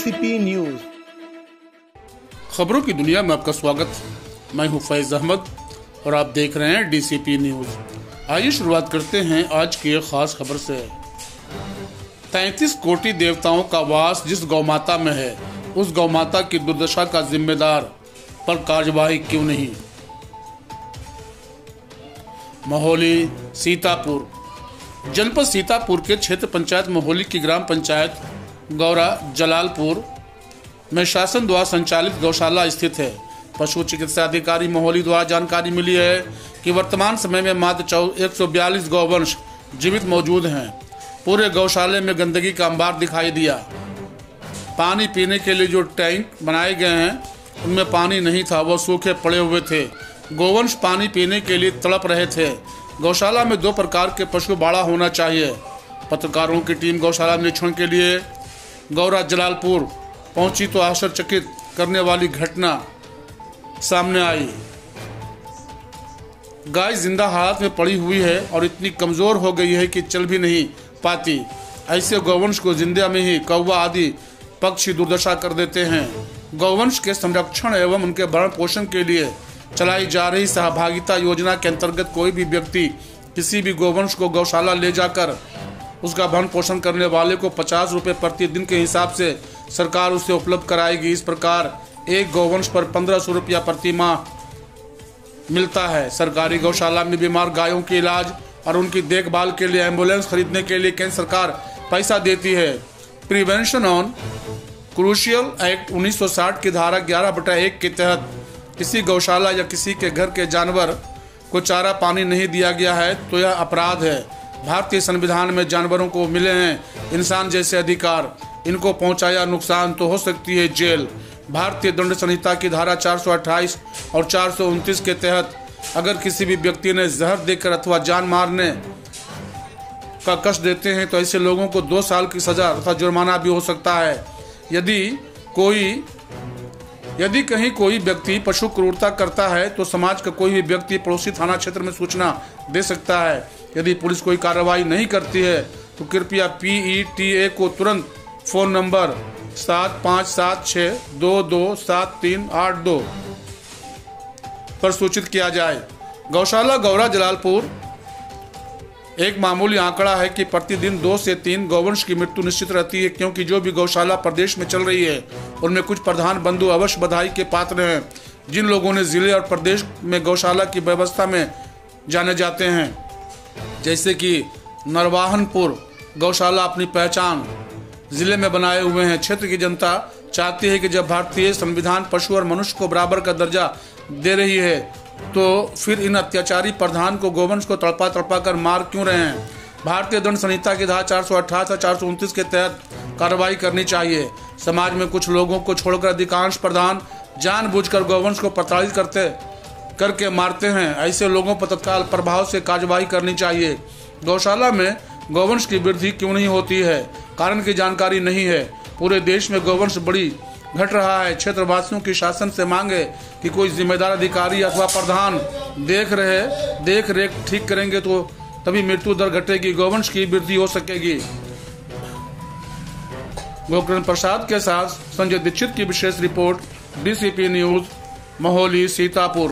DCP news. खबरों की दुनिया में आपका स्वागत। मैं हूं फैज अहमद और आप देख रहे हैं डीसीपी न्यूज। आइए शुरुआत करते हैं आज की एक खास खबर से। 33 कोटि देवताओं का वास जिस गौमाता में है, उस गौमाता की दुर्दशा का जिम्मेदार पर कार्यवाही क्यों नहीं। महोली सीतापुर। जनपद सीतापुर के क्षेत्र पंचायत महोली की ग्राम पंचायत गौरा जलालपुर में शासन द्वारा संचालित गौशाला स्थित है। पशु चिकित्सा अधिकारी महोली द्वारा जानकारी मिली है कि वर्तमान समय में मात्र 142 गौवंश जीवित मौजूद हैं। पूरे गौशाले में गंदगी का अंबार दिखाई दिया। पानी पीने के लिए जो टैंक बनाए गए हैं उनमें पानी नहीं था, वो सूखे पड़े हुए थे। गौवंश पानी पीने के लिए तड़प रहे थे। गौशाला में 2 प्रकार के पशु बाड़ा होना चाहिए। पत्रकारों की टीम गौशाला निरीक्षण के लिए गौरा जलालपुर पहुंची तो आश्चर्यचकित करने वाली घटना सामने आई। गाय जिंदा हालत में पड़ी हुई है और इतनी कमजोर हो गई है कि चल भी नहीं पाती। ऐसे गौवंश को जिंदा में ही कौवा आदि पक्षी दुर्दशा कर देते हैं। गौवंश के संरक्षण एवं उनके भरण पोषण के लिए चलाई जा रही सहभागिता योजना के अंतर्गत कोई भी व्यक्ति किसी भी गौवंश को गौशाला ले जाकर उसका भरण पोषण करने वाले को 50 रुपये प्रति दिन के हिसाब से सरकार उसे उपलब्ध कराएगी। इस प्रकार एक गौवंश पर 1500 रुपया प्रति माह मिलता है। सरकारी गौशाला में बीमार गायों के इलाज और उनकी देखभाल के लिए एम्बुलेंस खरीदने के लिए केंद्र सरकार पैसा देती है। प्रिवेंशन ऑन क्रूशियल एक्ट 1960 की धारा 11/1 के तहत किसी गौशाला या किसी के घर के जानवर को चारा पानी नहीं दिया गया है तो यह अपराध है। भारतीय संविधान में जानवरों को मिले हैं इंसान जैसे अधिकार, इनको पहुंचाया नुकसान तो हो सकती है जेल। भारतीय दंड संहिता की धारा 428 और 429 के तहत अगर किसी भी व्यक्ति ने जहर देकर अथवा जान मारने का कष्ट देते हैं तो ऐसे लोगों को 2 साल की सजा तथा जुर्माना भी हो सकता है। यदि कहीं कोई व्यक्ति पशु क्रूरता करता है तो समाज का कोई भी व्यक्ति पड़ोसी थाना क्षेत्र में सूचना दे सकता है। यदि पुलिस कोई कार्रवाई नहीं करती है तो कृपया PETA को तुरंत फोन नंबर 7576227382 पर सूचित किया जाए। गौशाला गौरा जलालपुर एक मामूली आंकड़ा है कि प्रतिदिन 2 से 3 गौवंश की मृत्यु निश्चित रहती है, क्योंकि जो भी गौशाला प्रदेश में चल रही है उनमें कुछ प्रधान बंधु अवश्य बधाई के पात्र हैं। जिन लोगों ने जिले और प्रदेश में गौशाला की व्यवस्था में जाने जाते हैं, जैसे कि नरवाहनपुर गौशाला अपनी पहचान जिले में बनाए हुए हैं। क्षेत्र की जनता चाहती है कि जब भारतीय संविधान पशु और मनुष्य को बराबर का दर्जा दे रही है तो फिर इन अत्याचारी प्रधान को गौवंश को तड़पा कर मार क्यों रहे हैं। भारतीय दंड संहिता की धारा 428 और 429 के तहत कार्रवाई करनी चाहिए। समाज में कुछ लोगों को छोड़कर अधिकांश प्रधान जानबूझकर गौवंश को प्रताड़ित करके मारते हैं। ऐसे लोगों पर तत्काल प्रभाव से कार्यवाही करनी चाहिए। गौशाला में गौवंश की वृद्धि क्यों नहीं होती है, कारण की जानकारी नहीं है। पूरे देश में गौवंश बड़ी घट रहा है। क्षेत्रवासियों की शासन से मांग है कि कोई जिम्मेदार अधिकारी अथवा प्रधान देख रेख ठीक करेंगे तो तभी मृत्यु दर घटेगी, गौवंश की वृद्धि हो सकेगी। गोकर्ण प्रसाद के साथ संजय दीक्षित की विशेष report, DCP news, Maholi Sitapur.